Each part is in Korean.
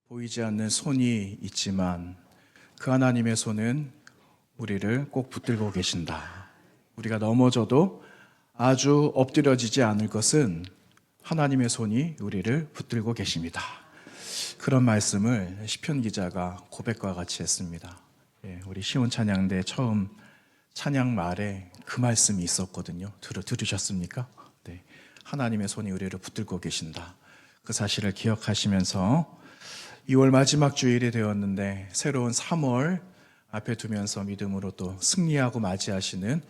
보이지 않는 손이 있지만 그 하나님의 손은 우리를 꼭 붙들고 계신다. 우리가 넘어져도 아주 엎드려지지 않을 것은 하나님의 손이 우리를 붙들고 계십니다. 그런 말씀을 시편 기자가 고백과 같이 했습니다. 우리 시온 찬양대 처음 찬양 말에 그 말씀이 있었거든요. 들으셨습니까? 네. 하나님의 손이 우리를 붙들고 계신다. 그 사실을 기억하시면서 2월 마지막 주일이 되었는데 새로운 3월 앞에 두면서 믿음으로 또 승리하고 맞이하시는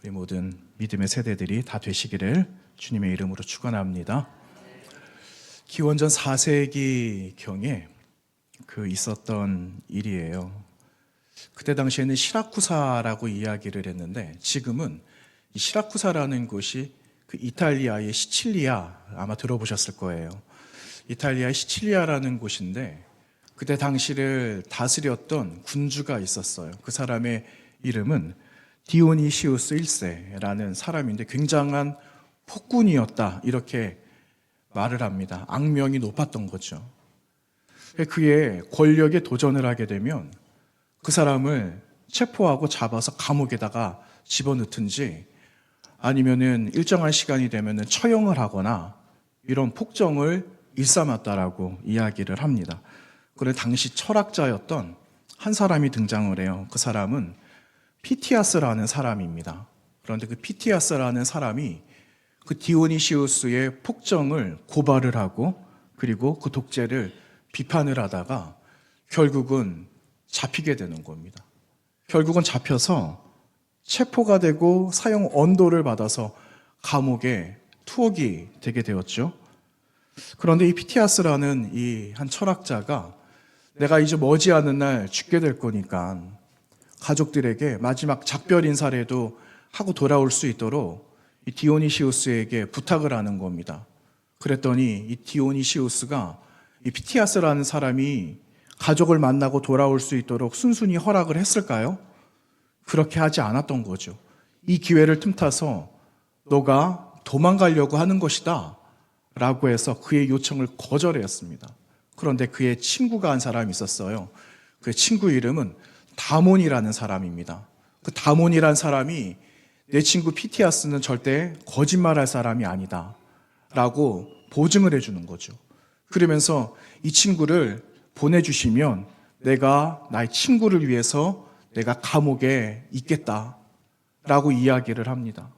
우리 모든 믿음의 세대들이 다 되시기를 주님의 이름으로 축원합니다. 기원전 4세기경에 있었던 일이에요. 그때 당시에는 시라쿠사라고 이야기를 했는데 지금은 이 시라쿠사라는 곳이 이탈리아의 시칠리아, 아마 들어보셨을 거예요. 이탈리아의 시칠리아라는 곳인데 그때 당시를 다스렸던 군주가 있었어요. 그 사람의 이름은 디오니시우스 1세라는 사람인데 굉장한 폭군이었다, 이렇게 말을 합니다. 악명이 높았던 거죠. 그의 권력에 도전을 하게 되면 그 사람을 체포하고 잡아서 감옥에다가 집어넣든지 아니면은 일정한 시간이 되면은 처형을 하거나 이런 폭정을 일삼았다라고 이야기를 합니다. 그런데 당시 철학자였던 한 사람이 등장을 해요. 그 사람은 피티아스라는 사람입니다. 그런데 그 피티아스라는 사람이 그 디오니시우스의 폭정을 고발을 하고 그리고 그 독재를 비판을 하다가 결국은 잡히게 되는 겁니다. 결국은 잡혀서 체포가 되고 사형 언도를 받아서 감옥에 투옥이 되게 되었죠. 그런데 이 피티아스라는 이 한 철학자가 내가 이제 머지않은 날 죽게 될 거니까 가족들에게 마지막 작별 인사라도 하고 돌아올 수 있도록 이 디오니시우스에게 부탁을 하는 겁니다. 그랬더니 이 디오니시우스가 이 피티아스라는 사람이 가족을 만나고 돌아올 수 있도록 순순히 허락을 했을까요? 그렇게 하지 않았던 거죠. 이 기회를 틈타서 너가 도망가려고 하는 것이다 라고 해서 그의 요청을 거절했습니다. 그런데 그의 친구가 한 사람이 있었어요. 그의 친구 이름은 다몬이라는 사람입니다. 그 다몬이라는 사람이 내 친구 피티아스는 절대 거짓말할 사람이 아니다 라고 보증을 해주는 거죠. 그러면서 이 친구를 보내주시면 내가 나의 친구를 위해서 내가 감옥에 있겠다 라고 이야기를 합니다.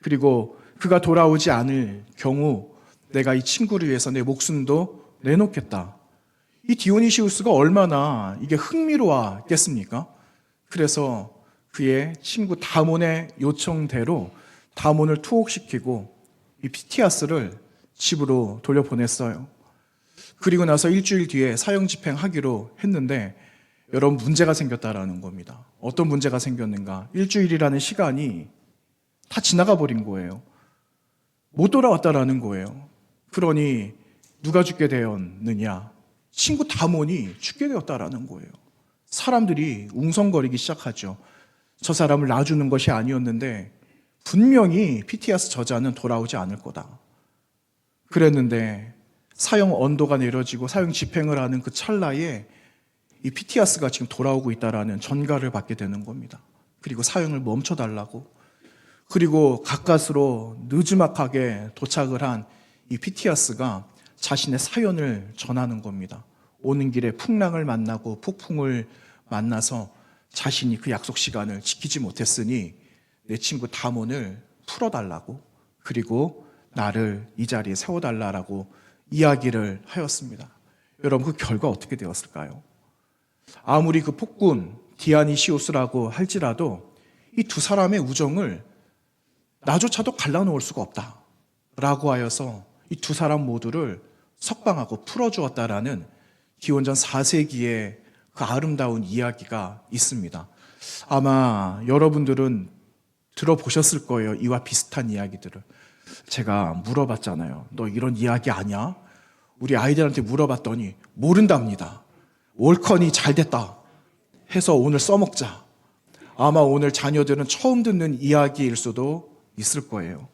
그리고 그가 돌아오지 않을 경우 내가 이 친구를 위해서 내 목숨도 내놓겠다. 이 디오니시우스가 얼마나 이게 흥미로웠겠습니까? 그래서 그의 친구 다몬의 요청대로 다몬을 투옥시키고 이 피티아스를 집으로 돌려보냈어요. 그리고 나서 일주일 뒤에 사형 집행하기로 했는데 여러분, 문제가 생겼다라는 겁니다. 어떤 문제가 생겼는가? 일주일이라는 시간이 다 지나가 버린 거예요. 못 돌아왔다라는 거예요. 그러니 누가 죽게 되었느냐? 친구 다몬이 죽게 되었다라는 거예요. 사람들이 웅성거리기 시작하죠. 저 사람을 놔주는 것이 아니었는데 분명히 피티아스 저자는 돌아오지 않을 거다. 그랬는데 사형 언도가 내려지고 사형 집행을 하는 그 찰나에 이 피티아스가 지금 돌아오고 있다라는 전가를 받게 되는 겁니다. 그리고 사형을 멈춰달라고. 그리고 가까스로 느즈막하게 도착을 한 이 피티아스가 자신의 사연을 전하는 겁니다. 오는 길에 풍랑을 만나고 폭풍을 만나서 자신이 그 약속 시간을 지키지 못했으니 내 친구 다몬을 풀어달라고, 그리고 나를 이 자리에 세워달라고 이야기를 하였습니다. 여러분, 그 결과 어떻게 되었을까요? 아무리 그 폭군 디아니시우스라고 할지라도 이 두 사람의 우정을 나조차도 갈라놓을 수가 없다라고 하여서 이 두 사람 모두를 석방하고 풀어주었다라는 기원전 4세기의 그 아름다운 이야기가 있습니다. 아마 여러분들은 들어보셨을 거예요. 이와 비슷한 이야기들을. 제가 물어봤잖아요. 너 이런 이야기 아냐? 우리 아이들한테 물어봤더니 모른답니다. 월컨이 잘 됐다 해서 오늘 써먹자. 아마 오늘 자녀들은 처음 듣는 이야기일 수도 있을 거예요.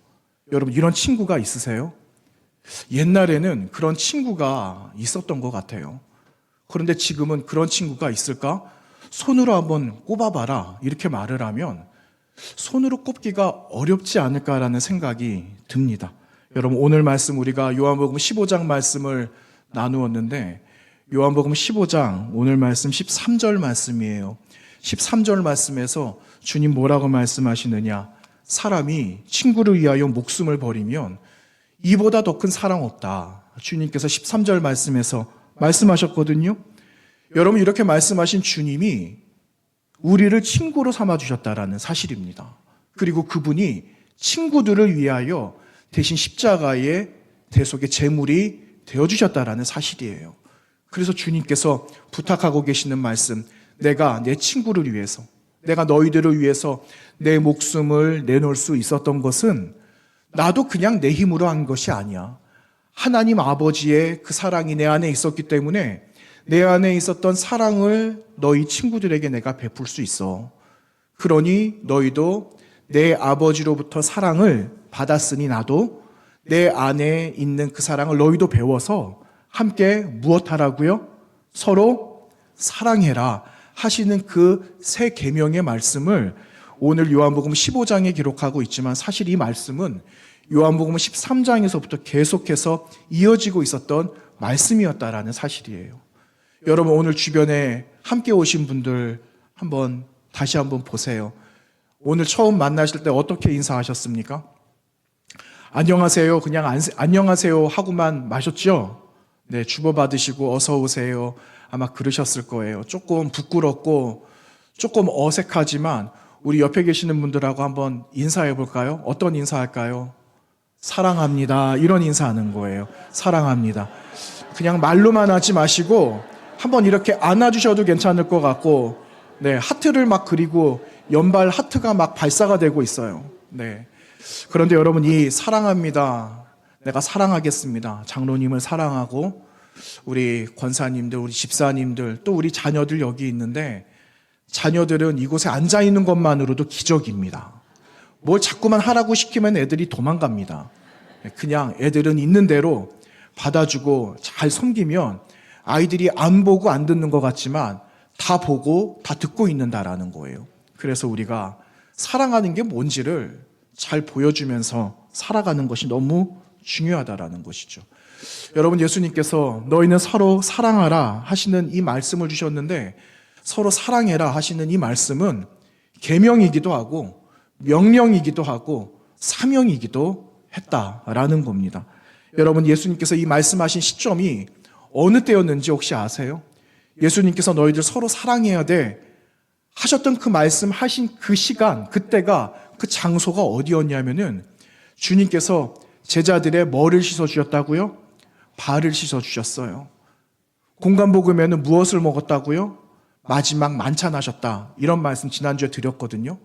여러분, 이런 친구가 있으세요? 옛날에는 그런 친구가 있었던 것 같아요. 그런데 지금은 그런 친구가 있을까? 손으로 한번 꼽아봐라. 이렇게 말을 하면 손으로 꼽기가 어렵지 않을까라는 생각이 듭니다. 여러분, 오늘 말씀 우리가 요한복음 15장 말씀을 나누었는데, 요한복음 15장 오늘 말씀 13절 말씀이에요. 13절 말씀에서 주님 뭐라고 말씀하시느냐? 사람이 친구를 위하여 목숨을 버리면 이보다 더 큰 사랑 없다. 주님께서 13절 말씀에서 말씀하셨거든요. 여러분, 이렇게 말씀하신 주님이 우리를 친구로 삼아주셨다라는 사실입니다. 그리고 그분이 친구들을 위하여 대신 십자가의 대속의 제물이 되어주셨다라는 사실이에요. 그래서 주님께서 부탁하고 계시는 말씀, 내가 내 친구를 위해서, 내가 너희들을 위해서 내 목숨을 내놓을 수 있었던 것은 나도 그냥 내 힘으로 한 것이 아니야. 하나님 아버지의 그 사랑이 내 안에 있었기 때문에 내 안에 있었던 사랑을 너희 친구들에게 내가 베풀 수 있어. 그러니 너희도 내 아버지로부터 사랑을 받았으니 나도 내 안에 있는 그 사랑을 너희도 배워서 함께 무엇하라고요? 서로 사랑해라 하시는 그 새 계명의 말씀을 오늘 요한복음 15장에 기록하고 있지만, 사실 이 말씀은 요한복음 13장에서부터 계속해서 이어지고 있었던 말씀이었다라는 사실이에요. 여러분, 오늘 주변에 함께 오신 분들 다시 한번 보세요. 오늘 처음 만나실 때 어떻게 인사하셨습니까? 안녕하세요. 그냥 안녕하세요 하고만 마셨죠? 네, 주고받으시고 어서 오세요. 아마 그러셨을 거예요. 조금 부끄럽고 조금 어색하지만 우리 옆에 계시는 분들하고 한번 인사해 볼까요? 어떤 인사할까요? 사랑합니다. 이런 인사하는 거예요. 사랑합니다. 그냥 말로만 하지 마시고 한번 이렇게 안아주셔도 괜찮을 것 같고, 네, 하트를 막 그리고 연발 하트가 막 발사가 되고 있어요. 네. 그런데 여러분, 이 사랑합니다, 내가 사랑하겠습니다, 장로님을 사랑하고 우리 권사님들, 우리 집사님들, 또 우리 자녀들 여기 있는데, 자녀들은 이곳에 앉아 있는 것만으로도 기적입니다. 뭘 자꾸만 하라고 시키면 애들이 도망갑니다. 그냥 애들은 있는 대로 받아주고 잘 섬기면 아이들이 안 보고 안 듣는 것 같지만 다 보고 다 듣고 있는다라는 거예요. 그래서 우리가 사랑하는 게 뭔지를 잘 보여주면서 살아가는 것이 너무 중요하다라는 것이죠. 여러분, 예수님께서 너희는 서로 사랑하라 하시는 이 말씀을 주셨는데, 서로 사랑해라 하시는 이 말씀은 계명이기도 하고 명령이기도 하고 사명이기도 했다라는 겁니다. 여러분, 예수님께서 이 말씀하신 시점이 어느 때였는지 혹시 아세요? 예수님께서 너희들 서로 사랑해야 돼 하셨던 그 말씀하신 그 시간, 그때가, 그 장소가 어디였냐면은 주님께서 제자들의 뭐를 씻어주셨다고요? 발을 씻어주셨어요. 공간복음에는 무엇을 먹었다고요? 마지막 만찬하셨다. 이런 말씀 지난주에 드렸거든요.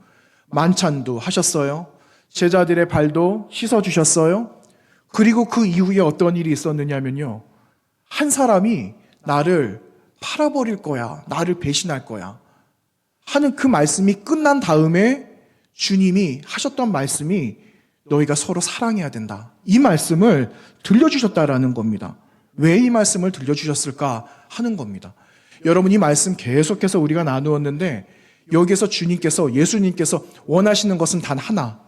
만찬도 하셨어요. 제자들의 발도 씻어주셨어요. 그리고 그 이후에 어떤 일이 있었느냐면요, 한 사람이 나를 팔아버릴 거야, 나를 배신할 거야 하는 그 말씀이 끝난 다음에 주님이 하셨던 말씀이 너희가 서로 사랑해야 된다. 이 말씀을 들려주셨다라는 겁니다. 왜 이 말씀을 들려주셨을까 하는 겁니다. 여러분, 이 말씀 계속해서 우리가 나누었는데, 여기에서 예수님께서 원하시는 것은 단 하나.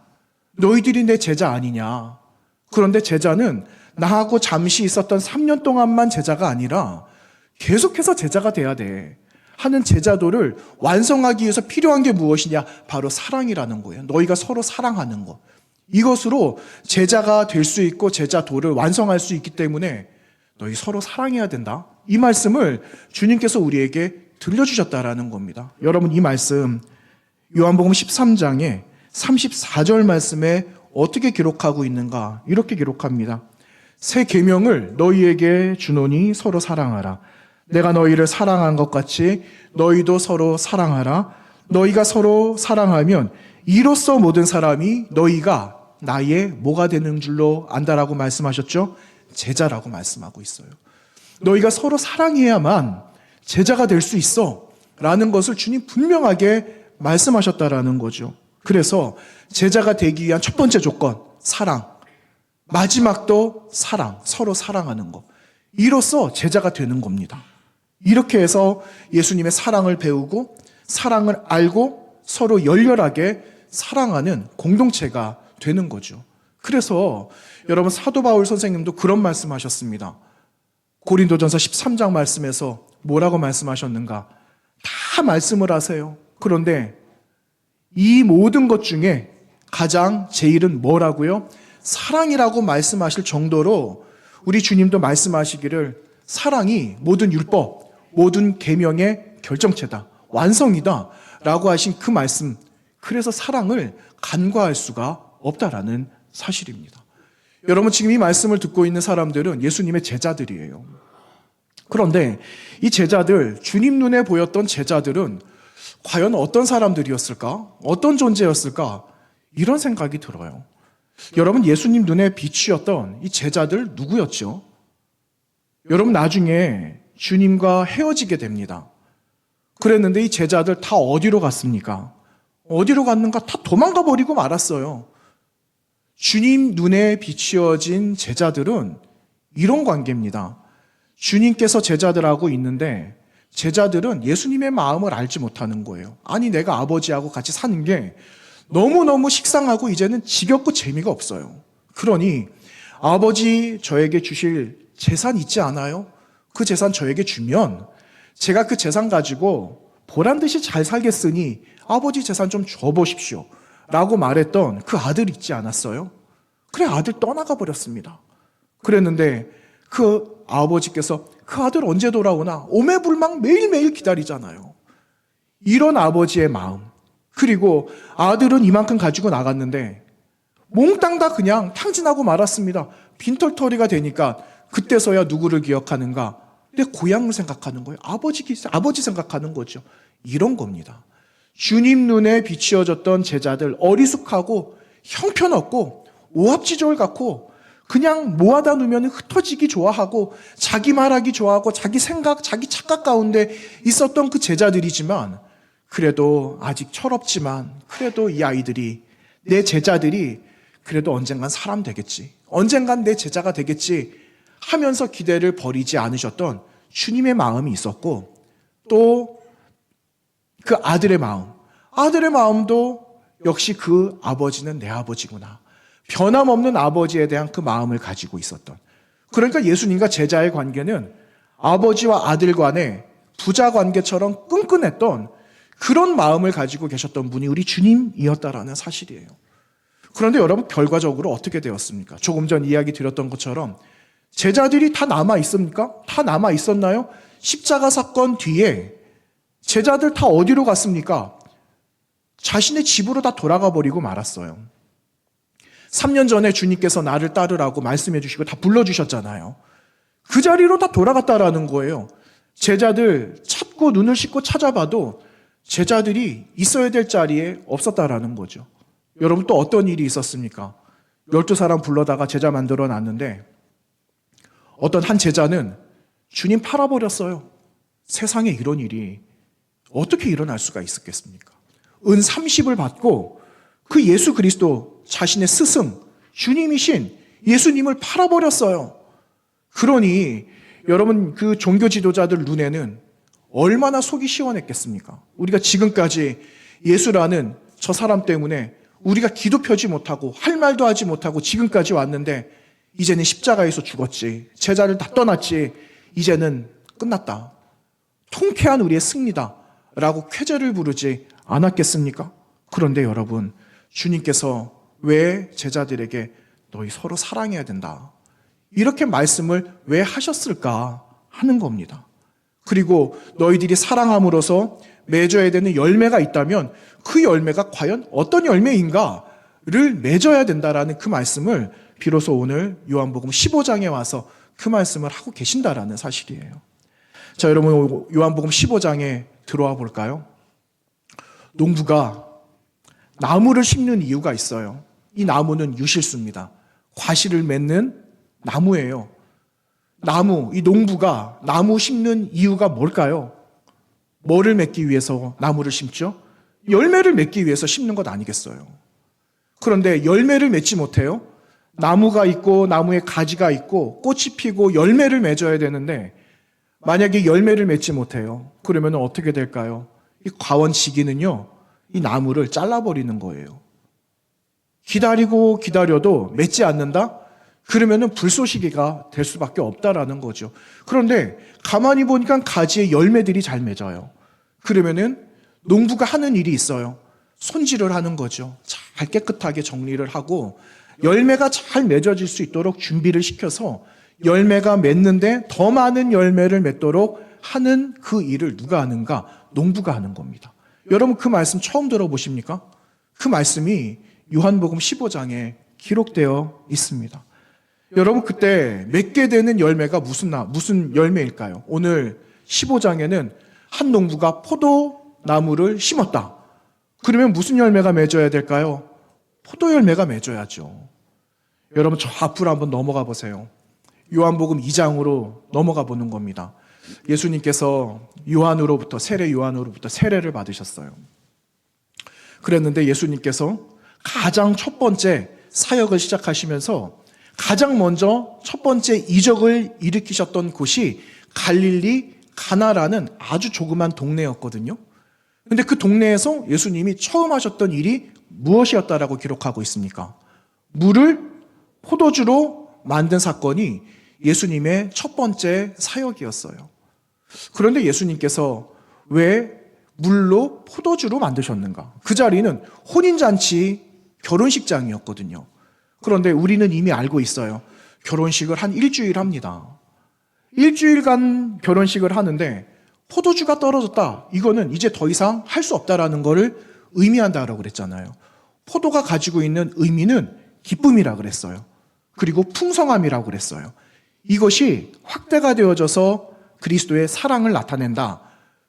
너희들이 내 제자 아니냐. 그런데 제자는 나하고 잠시 있었던 3년 동안만 제자가 아니라 계속해서 제자가 돼야 돼 하는 제자도를 완성하기 위해서 필요한 게 무엇이냐? 바로 사랑이라는 거예요. 너희가 서로 사랑하는 것. 이것으로 제자가 될 수 있고 제자도를 완성할 수 있기 때문에 너희 서로 사랑해야 된다. 이 말씀을 주님께서 우리에게 들려주셨다라는 겁니다. 여러분, 이 말씀 요한복음 13장에 34절 말씀에 어떻게 기록하고 있는가? 이렇게 기록합니다. 새 계명을 너희에게 주노니 서로 사랑하라. 내가 너희를 사랑한 것 같이 너희도 서로 사랑하라. 너희가 서로 사랑하면 이로써 모든 사람이 너희가 나의 뭐가 되는 줄로 안다라고 말씀하셨죠? 제자라고 말씀하고 있어요. 너희가 서로 사랑해야만 제자가 될 수 있어 라는 것을 주님 분명하게 말씀하셨다라는 거죠. 그래서 제자가 되기 위한 첫 번째 조건, 사랑. 마지막도 사랑, 서로 사랑하는 것. 이로써 제자가 되는 겁니다. 이렇게 해서 예수님의 사랑을 배우고 사랑을 알고 서로 열렬하게 사랑하는 공동체가 되는 거죠. 그래서 여러분 사도 바울 선생님도 그런 말씀하셨습니다. 고린도전서 13장 말씀에서 뭐라고 말씀하셨는가? 다 말씀을 하세요. 그런데 이 모든 것 중에 가장 제일은 뭐라고요? 사랑이라고 말씀하실 정도로 우리 주님도 말씀하시기를 사랑이 모든 율법, 모든 계명의 결정체다, 완성이다 라고 하신 그 말씀, 그래서 사랑을 간과할 수가 없다라는 사실입니다. 여러분 지금 이 말씀을 듣고 있는 사람들은 예수님의 제자들이에요. 그런데 이 제자들, 주님 눈에 보였던 제자들은 과연 어떤 사람들이었을까? 어떤 존재였을까? 이런 생각이 들어요. 여러분 예수님 눈에 빛이었던 이 제자들 누구였죠? 여러분 나중에 주님과 헤어지게 됩니다. 그랬는데 이 제자들 다 어디로 갔습니까? 어디로 갔는가? 다 도망가 버리고 말았어요. 주님 눈에 비추어진 제자들은 이런 관계입니다. 주님께서 제자들하고 있는데 제자들은 예수님의 마음을 알지 못하는 거예요. 아니 내가 아버지하고 같이 사는 게 너무너무 식상하고 이제는 지겹고 재미가 없어요. 그러니 아버지 저에게 주실 재산 있지 않아요? 그 재산 저에게 주면 제가 그 재산 가지고 보란듯이 잘 살겠으니 아버지 재산 좀 줘보십시오 라고 말했던 그 아들 있지 않았어요? 그래 아들 떠나가 버렸습니다. 그랬는데 그 아버지께서 그 아들 언제 돌아오나 오매불망 매일매일 기다리잖아요. 이런 아버지의 마음, 그리고 아들은 이만큼 가지고 나갔는데 몽땅 다 그냥 탕진하고 말았습니다. 빈털터리가 되니까 그때서야 누구를 기억하는가? 내 고향을 생각하는 거예요. 아버지 생각하는 거죠. 이런 겁니다. 주님 눈에 비추어졌던 제자들, 어리숙하고 형편없고 오합지졸 같고 그냥 모아다 놓으면 흩어지기 좋아하고 자기 말하기 좋아하고 자기 생각, 자기 착각 가운데 있었던 그 제자들이지만 그래도 아직 철없지만 그래도 이 아이들이, 내 제자들이 그래도 언젠간 사람 되겠지, 언젠간 내 제자가 되겠지 하면서 기대를 버리지 않으셨던 주님의 마음이 있었고, 또 그 아들의 마음도 역시 그 아버지는 내 아버지구나, 변함없는 아버지에 대한 그 마음을 가지고 있었던, 그러니까 예수님과 제자의 관계는 아버지와 아들 간의 부자 관계처럼 끈끈했던 그런 마음을 가지고 계셨던 분이 우리 주님이었다라는 사실이에요. 그런데 여러분 결과적으로 어떻게 되었습니까? 조금 전 이야기 드렸던 것처럼 제자들이 다 남아 있습니까? 다 남아 있었나요? 십자가 사건 뒤에 제자들 다 어디로 갔습니까? 자신의 집으로 다 돌아가 버리고 말았어요. 3년 전에 주님께서 나를 따르라고 말씀해 주시고 다 불러주셨잖아요. 그 자리로 다 돌아갔다라는 거예요. 제자들 찾고 눈을 씻고 찾아봐도 제자들이 있어야 될 자리에 없었다라는 거죠. 여러분 또 어떤 일이 있었습니까? 12사람 불러다가 제자 만들어 놨는데 어떤 한 제자는 주님 팔아버렸어요. 세상에 이런 일이 어떻게 일어날 수가 있었겠습니까? 은 30을 받고 그 예수 그리스도 자신의 스승, 주님이신 예수님을 팔아버렸어요. 그러니 여러분 그 종교 지도자들 눈에는 얼마나 속이 시원했겠습니까? 우리가 지금까지 예수라는 저 사람 때문에 우리가 기도 펴지 못하고 할 말도 하지 못하고 지금까지 왔는데 이제는 십자가에서 죽었지, 제자를 다 떠났지, 이제는 끝났다, 통쾌한 우리의 승리다 라고 쾌재를 부르지 않았겠습니까? 그런데 여러분 주님께서 왜 제자들에게 너희 서로 사랑해야 된다 이렇게 말씀을 왜 하셨을까 하는 겁니다. 그리고 너희들이 사랑함으로써 맺어야 되는 열매가 있다면 그 열매가 과연 어떤 열매인가를 맺어야 된다라는 그 말씀을 비로소 오늘 요한복음 15장에 와서 그 말씀을 하고 계신다라는 사실이에요. 자, 여러분 요한복음 15장에 들어와 볼까요? 농부가 나무를 심는 이유가 있어요. 이 나무는 유실수입니다. 과실을 맺는 나무예요. 이 농부가 나무 심는 이유가 뭘까요? 뭐를 맺기 위해서 나무를 심죠? 열매를 맺기 위해서 심는 것 아니겠어요? 그런데 열매를 맺지 못해요. 나무가 있고 나무에 가지가 있고 꽃이 피고 열매를 맺어야 되는데 만약에 열매를 맺지 못해요. 그러면 어떻게 될까요? 이 과원지기는요, 이 나무를 잘라버리는 거예요. 기다리고 기다려도 맺지 않는다? 그러면은 불쏘시개가 될 수밖에 없다라는 거죠. 그런데 가만히 보니까 가지에 열매들이 잘 맺어요. 그러면은 농부가 하는 일이 있어요. 손질을 하는 거죠. 잘 깨끗하게 정리를 하고 열매가 잘 맺어질 수 있도록 준비를 시켜서 열매가 맺는데 더 많은 열매를 맺도록 하는 그 일을 누가 하는가? 농부가 하는 겁니다. 여러분 그 말씀 처음 들어보십니까? 그 말씀이 요한복음 15장에 기록되어 있습니다. 여러분 그때 맺게 되는 열매가 무슨 열매일까요? 오늘 15장에는 한 농부가 포도나무를 심었다. 그러면 무슨 열매가 맺어야 될까요? 포도 열매가 맺어야죠. 여러분 저 앞으로 한번 넘어가 보세요. 요한복음 2장으로 넘어가 보는 겁니다. 예수님께서 세례 요한으로부터 세례를 받으셨어요. 그랬는데 예수님께서 가장 첫 번째 사역을 시작하시면서 가장 먼저 첫 번째 이적을 일으키셨던 곳이 갈릴리 가나라는 아주 조그만 동네였거든요. 근데 그 동네에서 예수님이 처음 하셨던 일이 무엇이었다라고 기록하고 있습니까? 물을 포도주로 만든 사건이 예수님의 첫 번째 사역이었어요. 그런데 예수님께서 왜 물로 포도주로 만드셨는가? 그 자리는 혼인잔치 결혼식장이었거든요. 그런데 우리는 이미 알고 있어요. 결혼식을 한 일주일 합니다. 일주일간 결혼식을 하는데 포도주가 떨어졌다. 이거는 이제 더 이상 할 수 없다라는 것을 의미한다라고 그랬잖아요. 포도가 가지고 있는 의미는 기쁨이라 그랬어요. 그리고 풍성함이라고 그랬어요. 이것이 확대가 되어져서 그리스도의 사랑을 나타낸다.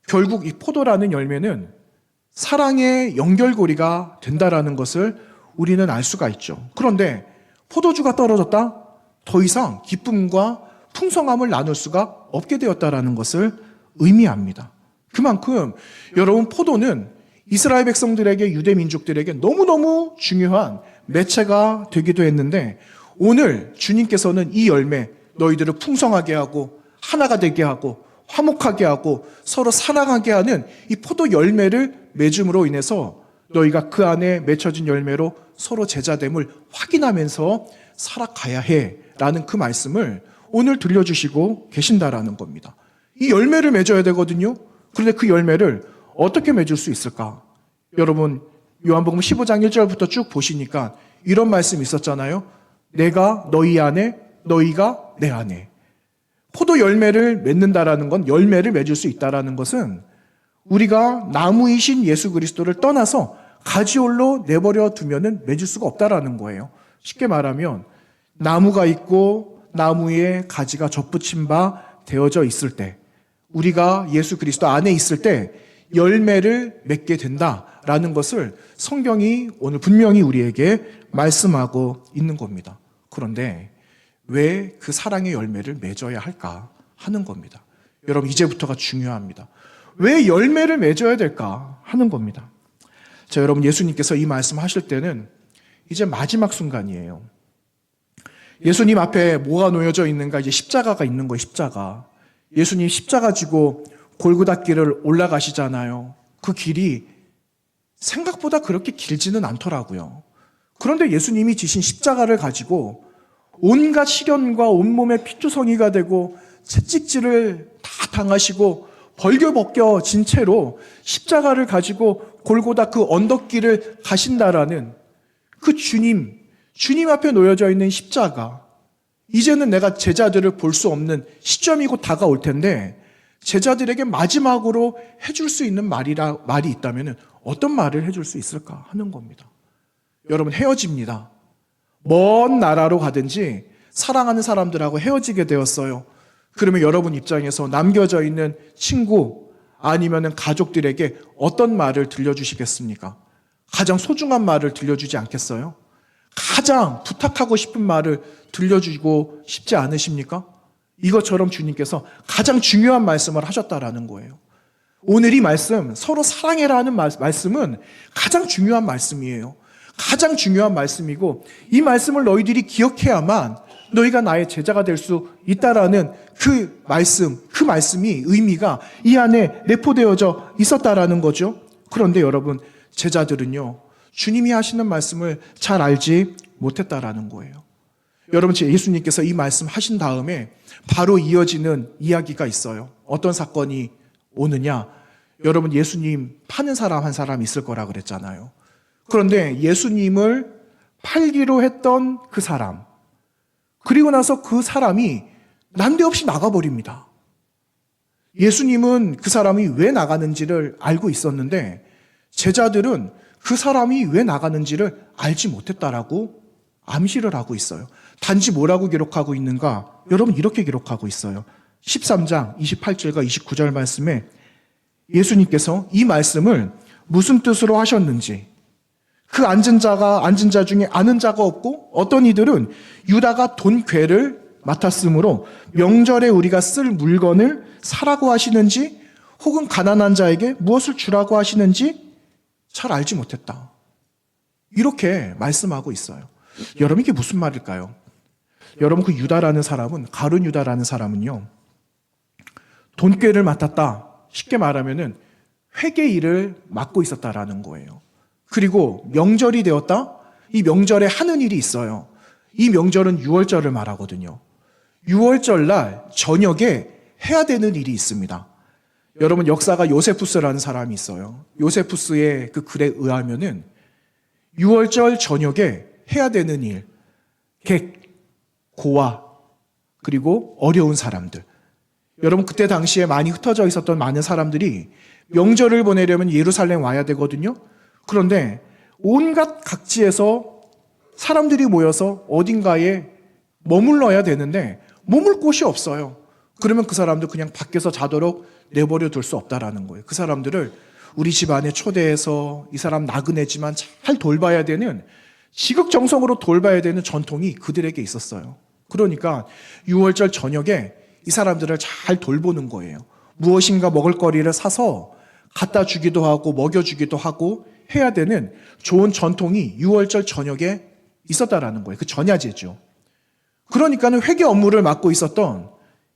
결국 이 포도라는 열매는 사랑의 연결고리가 된다라는 것을 우리는 알 수가 있죠. 그런데 포도주가 떨어졌다? 더 이상 기쁨과 풍성함을 나눌 수가 없게 되었다라는 것을 의미합니다. 그만큼 여러분 포도는 이스라엘 백성들에게 유대 민족들에게 너무너무 중요한 매체가 되기도 했는데 오늘 주님께서는 이 열매 너희들을 풍성하게 하고 하나가 되게 하고 화목하게 하고 서로 사랑하게 하는 이 포도 열매를 맺음으로 인해서 너희가 그 안에 맺혀진 열매로 서로 제자됨을 확인하면서 살아가야 해라는 그 말씀을 오늘 들려주시고 계신다라는 겁니다. 이 열매를 맺어야 되거든요. 그런데 그 열매를 어떻게 맺을 수 있을까? 여러분 요한복음 15장 1절부터 쭉 보시니까 이런 말씀이 있었잖아요. 내가 너희 안에 너희가 내 안에. 포도 열매를 맺는다라는 건 열매를 맺을 수 있다라는 것은 우리가 나무이신 예수 그리스도를 떠나서 가지홀로 내버려 두면은 맺을 수가 없다라는 거예요. 쉽게 말하면 나무가 있고 나무에 가지가 접붙인 바 되어져 있을 때 우리가 예수 그리스도 안에 있을 때 열매를 맺게 된다라는 것을 성경이 오늘 분명히 우리에게 말씀하고 있는 겁니다. 그런데 왜 그 사랑의 열매를 맺어야 할까 하는 겁니다. 여러분 이제부터가 중요합니다. 왜 열매를 맺어야 될까 하는 겁니다. 자, 여러분 예수님께서 이 말씀하실 때는 이제 마지막 순간이에요. 예수님 앞에 뭐가 놓여져 있는가? 이제 십자가가 있는 거예요. 십자가. 예수님 십자가 지고 골고다 길을 올라가시잖아요. 그 길이 생각보다 그렇게 길지는 않더라고요. 그런데 예수님이 지신 십자가를 가지고 온갖 시련과 온몸에 피투성이가 되고 채찍질을 다 당하시고 벌겨벗겨진 채로 십자가를 가지고 골고다 그 언덕길을 가신다라는 그 주님 앞에 놓여져 있는 십자가. 이제는 내가 제자들을 볼 수 없는 시점이 곧 다가올 텐데 제자들에게 마지막으로 해줄 수 있는 말이 있다면 어떤 말을 해줄 수 있을까 하는 겁니다. 여러분 헤어집니다. 먼 나라로 가든지 사랑하는 사람들하고 헤어지게 되었어요. 그러면 여러분 입장에서 남겨져 있는 친구 아니면 가족들에게 어떤 말을 들려주시겠습니까? 가장 소중한 말을 들려주지 않겠어요? 가장 부탁하고 싶은 말을 들려주고 싶지 않으십니까? 이것처럼 주님께서 가장 중요한 말씀을 하셨다라는 거예요. 오늘 이 말씀, 서로 사랑해라는 말씀은 가장 중요한 말씀이에요. 가장 중요한 말씀이고 이 말씀을 너희들이 기억해야만 너희가 나의 제자가 될 수 있다라는 그 말씀이 의미가 이 안에 내포되어져 있었다라는 거죠. 그런데 여러분, 제자들은요, 주님이 하시는 말씀을 잘 알지 못했다라는 거예요. 여러분, 예수님께서 이 말씀 하신 다음에 바로 이어지는 이야기가 있어요. 어떤 사건이 오느냐? 여러분, 예수님 파는 사람 한 사람 있을 거라 그랬잖아요. 그런데 예수님을 팔기로 했던 그 사람, 그리고 나서 그 사람이 난데없이 나가버립니다. 예수님은 그 사람이 왜 나가는지를 알고 있었는데 제자들은 그 사람이 왜 나가는지를 알지 못했다라고 암시를 하고 있어요. 단지 뭐라고 기록하고 있는가? 여러분, 이렇게 기록하고 있어요. 13장 28절과 29절 말씀에 예수님께서 이 말씀을 무슨 뜻으로 하셨는지, 그 앉은 자 중에 아는 자가 없고 어떤 이들은 유다가 돈 괴를 맡았으므로 명절에 우리가 쓸 물건을 사라고 하시는지 혹은 가난한 자에게 무엇을 주라고 하시는지 잘 알지 못했다. 이렇게 말씀하고 있어요. 여러분, 이게 무슨 말일까요? 여러분, 그 유다라는 사람은, 가룟 유다라는 사람은요, 돈꾀를 맡았다. 쉽게 말하면은 회계 일을 맡고 있었다라는 거예요. 그리고 명절이 되었다? 이 명절에 하는 일이 있어요. 이 명절은 유월절을 말하거든요. 유월절 날 저녁에 해야 되는 일이 있습니다. 여러분, 역사가 요세푸스라는 사람이 있어요. 요세푸스의 그 글에 의하면은 유월절 저녁에 해야 되는 일, 객, 고아, 그리고 어려운 사람들. 여러분, 그때 당시에 많이 흩어져 있었던 많은 사람들이 명절을 보내려면 예루살렘 와야 되거든요. 그런데 온갖 각지에서 사람들이 모여서 어딘가에 머물러야 되는데 머물 곳이 없어요. 그러면 그 사람들 그냥 밖에서 자도록 내버려 둘 수 없다라는 거예요. 그 사람들을 우리 집 안에 초대해서 이 사람 나그네지만 잘 돌봐야 되는, 지극정성으로 돌봐야 되는 전통이 그들에게 있었어요. 그러니까 유월절 저녁에 이 사람들을 잘 돌보는 거예요. 무엇인가 먹을 거리를 사서 갖다 주기도 하고 먹여주기도 하고 해야 되는 좋은 전통이 유월절 저녁에 있었다라는 거예요. 그 전야제죠. 그러니까는 회계 업무를 맡고 있었던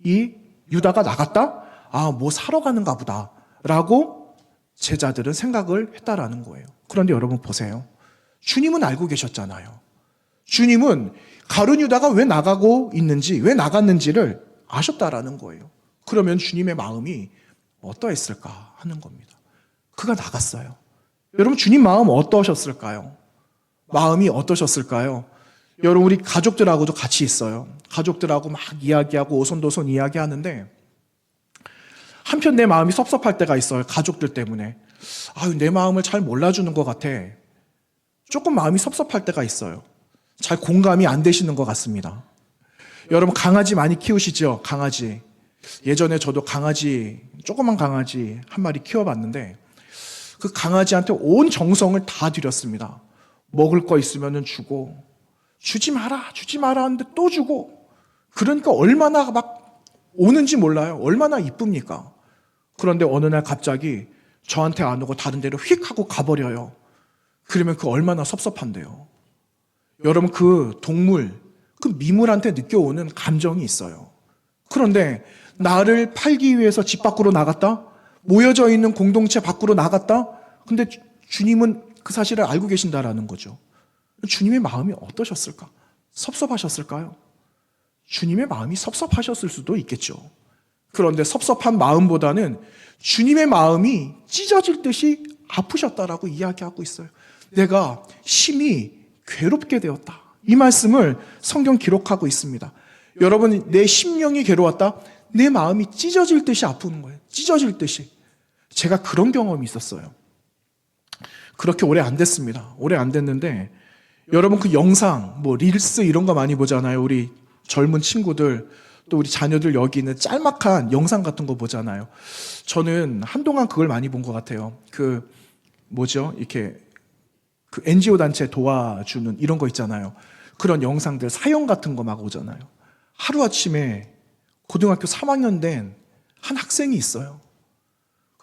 이 유다가 나갔다? 아, 뭐 사러 가는가 보다 라고 제자들은 생각을 했다라는 거예요. 그런데 여러분 보세요. 주님은 알고 계셨잖아요. 주님은 가룟 유다가 왜 나가고 있는지, 왜 나갔는지를 아셨다라는 거예요. 그러면 주님의 마음이 어떠했을까 하는 겁니다. 그가 나갔어요. 여러분, 주님 마음 어떠셨을까요? 마음이 어떠셨을까요? 여러분, 우리 가족들하고도 같이 있어요. 가족들하고 막 이야기하고 오손도손 이야기하는데 한편 내 마음이 섭섭할 때가 있어요. 가족들 때문에. 아유, 내 마음을 잘 몰라주는 것 같아. 조금 마음이 섭섭할 때가 있어요. 잘 공감이 안 되시는 것 같습니다. 여러분, 강아지 많이 키우시죠? 강아지. 예전에 저도 조그만 강아지 한 마리 키워봤는데 그 강아지한테 온 정성을 다 드렸습니다. 먹을 거 있으면 주고, 주지 마라 하는데 또 주고. 그러니까 얼마나 막 오는지 몰라요. 얼마나 이쁩니까? 그런데 어느 날 갑자기 저한테 안 오고 다른 데로 휙 하고 가버려요. 그러면 그 얼마나 섭섭한데요. 여러분, 그 동물, 그 미물한테 느껴오는 감정이 있어요. 그런데 나를 팔기 위해서 집 밖으로 나갔다? 모여져 있는 공동체 밖으로 나갔다? 근데 주님은 그 사실을 알고 계신다라는 거죠. 주님의 마음이 어떠셨을까? 섭섭하셨을까요? 주님의 마음이 섭섭하셨을 수도 있겠죠. 그런데 섭섭한 마음보다는 주님의 마음이 찢어질 듯이 아프셨다라고 이야기하고 있어요. 내가 심히 괴롭게 되었다. 이 말씀을 성경 기록하고 있습니다. 여러분, 내 심령이 괴로웠다? 내 마음이 찢어질 듯이 아프는 거예요. 찢어질 듯이. 제가 그런 경험이 있었어요. 그렇게 오래 안 됐습니다. 오래 안 됐는데 여러분, 그 영상, 릴스 이런 거 많이 보잖아요. 우리 젊은 친구들, 또 우리 자녀들 여기 있는 짤막한 영상 같은 거 보잖아요. 저는 한동안 그걸 많이 본 것 같아요. 이렇게 그 NGO 단체 도와주는 이런 거 있잖아요. 그런 영상들, 사연 같은 거 막 오잖아요. 하루아침에 고등학교 3학년 된 한 학생이 있어요.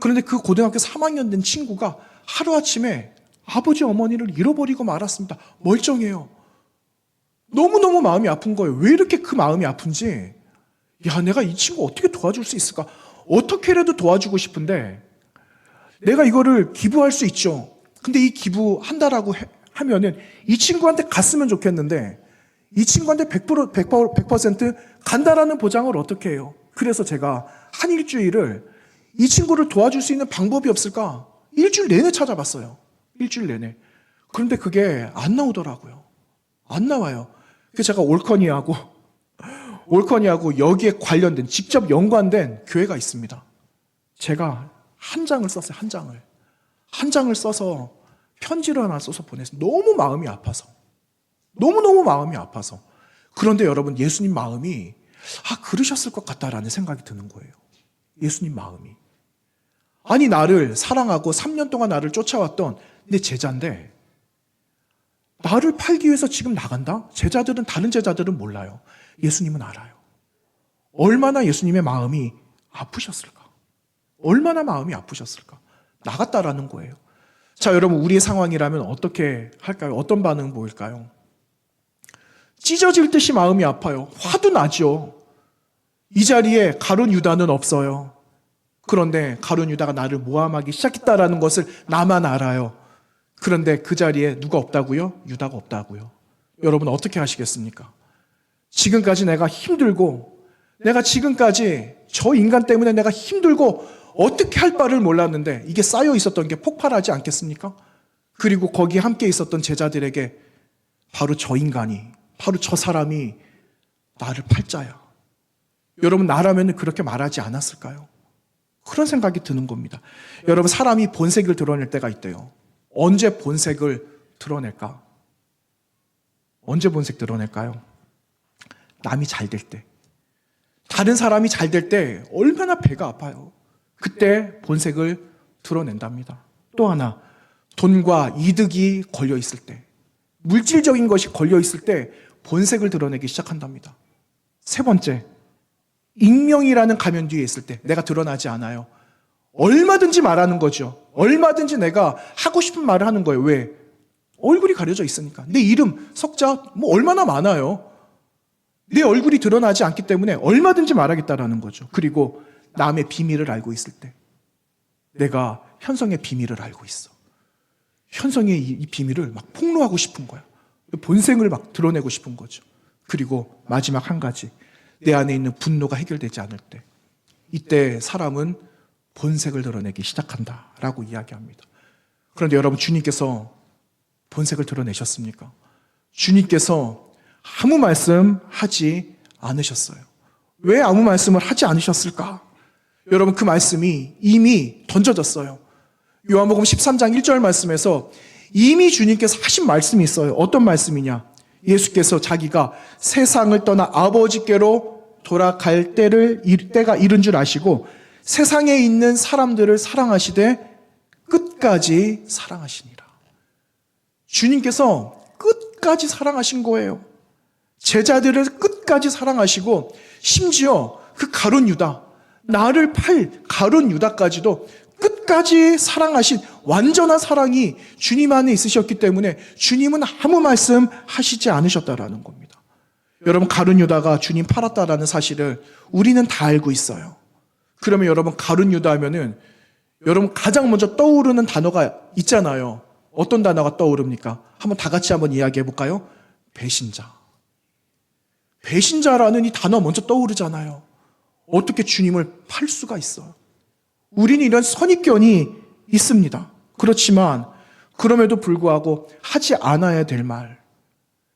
그런데 그 고등학교 3학년 된 친구가 하루아침에 아버지 어머니를 잃어버리고 말았습니다. 멀쩡해요. 너무너무 마음이 아픈 거예요. 왜 이렇게 그 마음이 아픈지. 야, 내가 이 친구 어떻게 도와줄 수 있을까? 어떻게라도 도와주고 싶은데 내가 이거를 기부할 수 있죠. 근데 이 기부한다라고 하면은 이 친구한테 갔으면 좋겠는데 이 친구한테 100% 간다라는 보장을 어떻게 해요? 그래서 제가 한 일주일을 이 친구를 도와줄 수 있는 방법이 없을까? 일주일 내내 찾아봤어요. 일주일 내내. 그런데 그게 안 나오더라고요. 안 나와요. 그래서 제가 올커니하고 여기에 관련된 직접 연관된 교회가 있습니다. 제가 한 장을 썼어요. 한 장을 써서 편지를 하나 써서 보냈어요. 너무 마음이 아파서. 너무너무 마음이 아파서. 그런데 여러분, 예수님 마음이 그러셨을 것 같다라는 생각이 드는 거예요. 예수님 마음이. 아니, 나를 사랑하고 3년 동안 나를 쫓아왔던 내 제자인데 나를 팔기 위해서 지금 나간다? 다른 제자들은 몰라요. 예수님은 알아요. 얼마나 예수님의 마음이 아프셨을까? 얼마나 마음이 아프셨을까? 나갔다라는 거예요. 자, 여러분, 우리의 상황이라면 어떻게 할까요? 어떤 반응 보일까요? 찢어질 듯이 마음이 아파요. 화도 나죠. 이 자리에 가룟 유다는 없어요. 그런데 가룟 유다가 나를 모함하기 시작했다라는 것을 나만 알아요. 그런데 그 자리에 누가 없다고요? 유다가 없다고요. 여러분, 어떻게 하시겠습니까? 지금까지 내가 힘들고, 내가 지금까지 저 인간 때문에 내가 힘들고 어떻게 할 바를 몰랐는데 이게 쌓여 있었던 게 폭발하지 않겠습니까? 그리고 거기에 함께 있었던 제자들에게 바로 저 인간이, 바로 저 사람이 나를 팔자야. 여러분, 나라면 그렇게 말하지 않았을까요? 그런 생각이 드는 겁니다. 여러분, 사람이 본색을 드러낼 때가 있대요. 언제 본색을 드러낼까? 언제 본색 드러낼까요? 남이 잘 될 때. 다른 사람이 잘 될 때 얼마나 배가 아파요. 그때 본색을 드러낸답니다. 또 하나, 돈과 이득이 걸려 있을 때, 물질적인 것이 걸려 있을 때 본색을 드러내기 시작한답니다. 세 번째, 익명이라는 가면 뒤에 있을 때 내가 드러나지 않아요. 얼마든지 말하는 거죠. 얼마든지 내가 하고 싶은 말을 하는 거예요. 왜? 얼굴이 가려져 있으니까. 내 이름, 석자, 얼마나 많아요. 내 얼굴이 드러나지 않기 때문에 얼마든지 말하겠다라는 거죠. 그리고 남의 비밀을 알고 있을 때 내가 현성의 비밀을 알고 있어. 현성의 이 비밀을 막 폭로하고 싶은 거야. 본색을 막 드러내고 싶은 거죠. 그리고 마지막 한 가지, 내 안에 있는 분노가 해결되지 않을 때, 이때 사람은 본색을 드러내기 시작한다라고 이야기합니다. 그런데 여러분, 주님께서 본색을 드러내셨습니까? 주님께서 아무 말씀하지 않으셨어요. 왜 아무 말씀을 하지 않으셨을까? 여러분, 그 말씀이 이미 던져졌어요. 요한복음 13장 1절 말씀에서 이미 주님께서 하신 말씀이 있어요. 어떤 말씀이냐? 예수께서 자기가 세상을 떠나 아버지께로 돌아갈 때가 이른 줄 아시고 세상에 있는 사람들을 사랑하시되 끝까지 사랑하시니라. 주님께서 끝까지 사랑하신 거예요. 제자들을 끝까지 사랑하시고 심지어 그 가룟 유다, 나를 팔 가룟 유다까지도 끝까지 사랑하신 완전한 사랑이 주님 안에 있으셨기 때문에 주님은 아무 말씀 하시지 않으셨다라는 겁니다. 여러분, 가룟 유다가 주님 팔았다라는 사실을 우리는 다 알고 있어요. 그러면 여러분, 가룟 유다 하면은 여러분 가장 먼저 떠오르는 단어가 있잖아요. 어떤 단어가 떠오릅니까? 다 같이 한번 이야기해 볼까요? 배신자. 배신자라는 이 단어 먼저 떠오르잖아요. 어떻게 주님을 팔 수가 있어요? 우리는 이런 선입견이 있습니다. 그렇지만 그럼에도 불구하고 하지 않아야 될 말,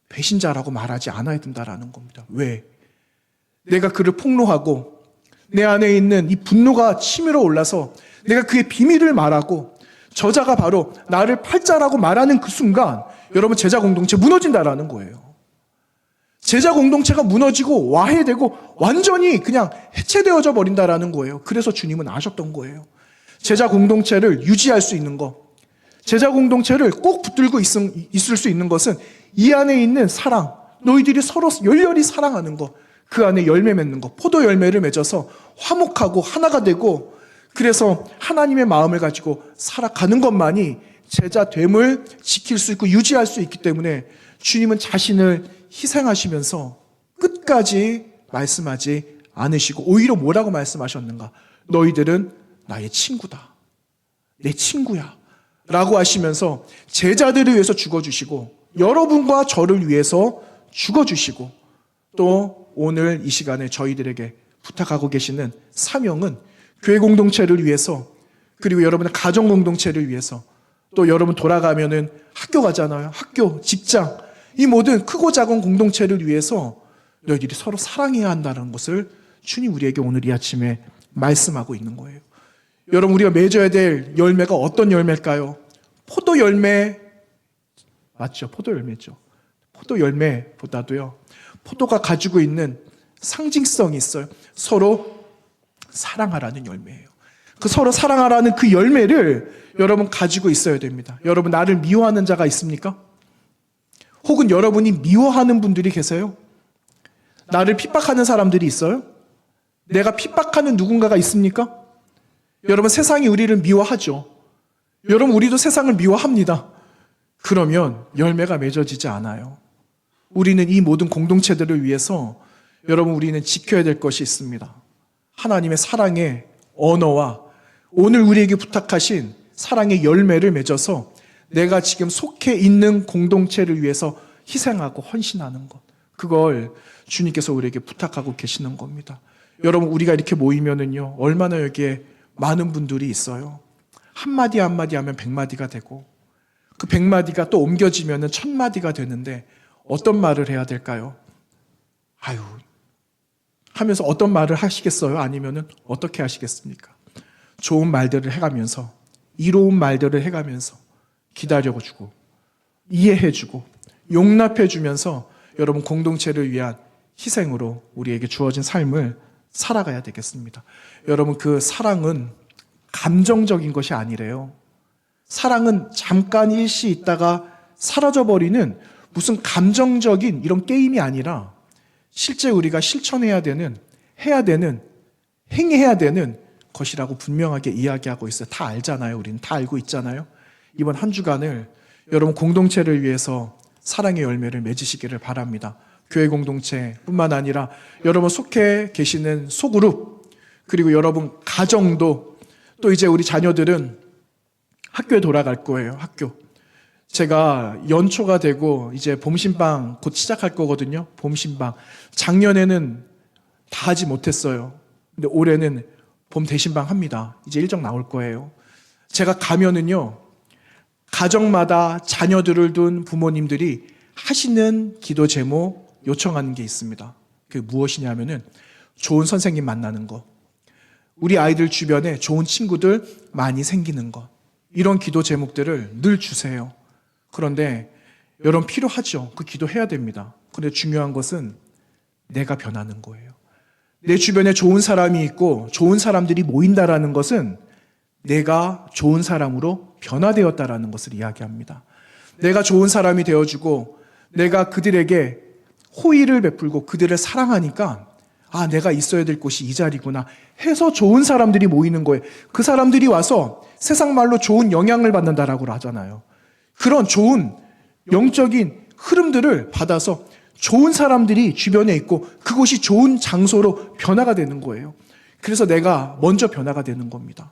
배신자라고 말하지 않아야 된다라는 겁니다. 왜? 내가 그를 폭로하고 내 안에 있는 이 분노가 치밀어 올라서 내가 그의 비밀을 말하고 저자가 바로 나를 팔자라고 말하는 그 순간 여러분, 제자 공동체 무너진다라는 거예요. 제자 공동체가 무너지고 와해되고 완전히 그냥 해체되어져 버린다라는 거예요. 그래서 주님은 아셨던 거예요. 제자 공동체를 유지할 수 있는 것, 제자 공동체를 꼭 붙들고 있을 수 있는 것은 이 안에 있는 사랑, 너희들이 서로 열렬히 사랑하는 것, 그 안에 열매 맺는 것, 포도 열매를 맺어서 화목하고 하나가 되고 그래서 하나님의 마음을 가지고 살아가는 것만이 제자됨을 지킬 수 있고 유지할 수 있기 때문에 주님은 자신을 희생하시면서 끝까지 말씀하지 않으시고 오히려 뭐라고 말씀하셨는가? 너희들은 나의 친구다. 내 친구야. 라고 하시면서 제자들을 위해서 죽어주시고 여러분과 저를 위해서 죽어주시고 또 오늘 이 시간에 저희들에게 부탁하고 계시는 사명은 교회 공동체를 위해서 그리고 여러분의 가정 공동체를 위해서 또 여러분 돌아가면은 학교 가잖아요. 학교, 직장 이 모든 크고 작은 공동체를 위해서 너희들이 서로 사랑해야 한다는 것을 주님 우리에게 오늘 이 아침에 말씀하고 있는 거예요. 여러분 우리가 맺어야 될 열매가 어떤 열매일까요? 포도 열매 맞죠? 포도 열매죠. 포도 열매보다도요. 포도가 가지고 있는 상징성이 있어요. 서로 사랑하라는 열매예요. 그 서로 사랑하라는 그 열매를 여러분 가지고 있어야 됩니다. 여러분 나를 미워하는 자가 있습니까? 혹은 여러분이 미워하는 분들이 계세요? 나를 핍박하는 사람들이 있어요? 내가 핍박하는 누군가가 있습니까? 여러분 세상이 우리를 미워하죠. 여러분 우리도 세상을 미워합니다. 그러면 열매가 맺어지지 않아요. 우리는 이 모든 공동체들을 위해서 여러분 우리는 지켜야 될 것이 있습니다. 하나님의 사랑의 언어와 오늘 우리에게 부탁하신 사랑의 열매를 맺어서 내가 지금 속해 있는 공동체를 위해서 희생하고 헌신하는 것. 그걸 주님께서 우리에게 부탁하고 계시는 겁니다. 여러분 우리가 이렇게 모이면은요 얼마나 여기에 많은 분들이 있어요. 한마디 한마디 하면 100마디가 되고 그 100마디가 또 옮겨지면은 1000마디가 되는데 어떤 말을 해야 될까요? 아유 하면서 어떤 말을 하시겠어요? 아니면은 어떻게 하시겠습니까? 좋은 말들을 해가면서 이로운 말들을 해가면서 기다려주고 이해해주고 용납해주면서 여러분 공동체를 위한 희생으로 우리에게 주어진 삶을 살아가야 되겠습니다. 여러분 그 사랑은 감정적인 것이 아니래요. 사랑은 잠깐 일시 있다가 사라져버리는 무슨 감정적인 이런 게임이 아니라 실제 우리가 실천해야 되는, 해야 되는, 행해야 되는 것이라고 분명하게 이야기하고 있어요. 다 알잖아요. 우리는 다 알고 있잖아요. 이번 한 주간을 여러분 공동체를 위해서 사랑의 열매를 맺으시기를 바랍니다. 교회 공동체뿐만 아니라 여러분 속해 계시는 소그룹 그리고 여러분 가정도 또 이제 우리 자녀들은 학교에 돌아갈 거예요. 학교. 제가 연초가 되고 이제 봄신방 곧 시작할 거거든요. 봄신방. 작년에는 다 하지 못했어요. 근데 올해는 봄 대신방 합니다. 이제 일정 나올 거예요. 제가 가면은요. 가정마다 자녀들을 둔 부모님들이 하시는 기도 제목 요청하는 게 있습니다. 그게 무엇이냐면은 좋은 선생님 만나는 거. 우리 아이들 주변에 좋은 친구들 많이 생기는 것. 이런 기도 제목들을 늘 주세요. 그런데 여러분 필요하죠. 그 기도해야 됩니다. 그런데 중요한 것은 내가 변하는 거예요. 내 주변에 좋은 사람이 있고 좋은 사람들이 모인다라는 것은 내가 좋은 사람으로 변화되었다라는 것을 이야기합니다. 내가 좋은 사람이 되어주고 내가 그들에게 호의를 베풀고 그들을 사랑하니까 아, 내가 있어야 될 곳이 이 자리구나 해서 좋은 사람들이 모이는 거예요. 그 사람들이 와서 세상 말로 좋은 영향을 받는다라고 하잖아요. 그런 좋은 영적인 흐름들을 받아서 좋은 사람들이 주변에 있고 그곳이 좋은 장소로 변화가 되는 거예요. 그래서 내가 먼저 변화가 되는 겁니다.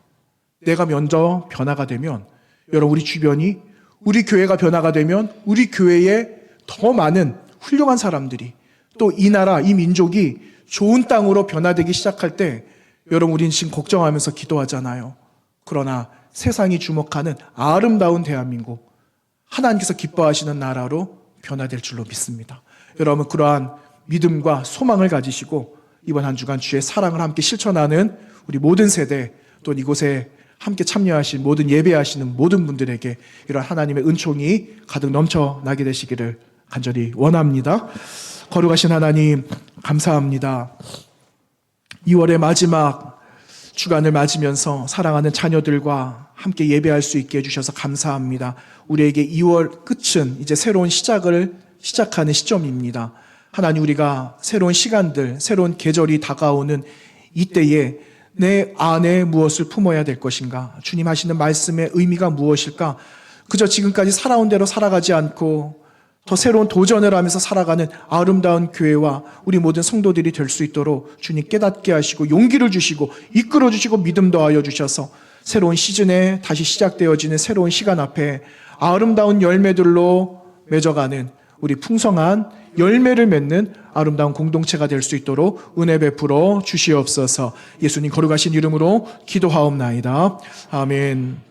내가 먼저 변화가 되면 여러분 우리 주변이 우리 교회가 변화가 되면 우리 교회에 더 많은 훌륭한 사람들이 또 이 나라 이 민족이 좋은 땅으로 변화되기 시작할 때 여러분 우리는 지금 걱정하면서 기도하잖아요. 그러나 세상이 주목하는 아름다운 대한민국 하나님께서 기뻐하시는 나라로 변화될 줄로 믿습니다. 여러분 그러한 믿음과 소망을 가지시고 이번 한 주간 주의 사랑을 함께 실천하는 우리 모든 세대 또 이곳에 함께 참여하신 모든 예배하시는 모든 분들에게 이런 하나님의 은총이 가득 넘쳐나게 되시기를 간절히 원합니다. 거룩하신 하나님 감사합니다. 2월의 마지막 주간을 맞으면서 사랑하는 자녀들과 함께 예배할 수 있게 해주셔서 감사합니다. 우리에게 2월 끝은 이제 새로운 시작을 시작하는 시점입니다. 하나님 우리가 새로운 시간들, 새로운 계절이 다가오는 이때에 내 안에 무엇을 품어야 될 것인가? 주님 하시는 말씀의 의미가 무엇일까? 그저 지금까지 살아온 대로 살아가지 않고 더 새로운 도전을 하면서 살아가는 아름다운 교회와 우리 모든 성도들이 될 수 있도록 주님 깨닫게 하시고 용기를 주시고 이끌어 주시고 믿음 더하여 주셔서 새로운 시즌에 다시 시작되어지는 새로운 시간 앞에 아름다운 열매들로 맺어가는 우리 풍성한 열매를 맺는 아름다운 공동체가 될 수 있도록 은혜 베풀어 주시옵소서. 예수님 거룩하신 이름으로 기도하옵나이다. 아멘.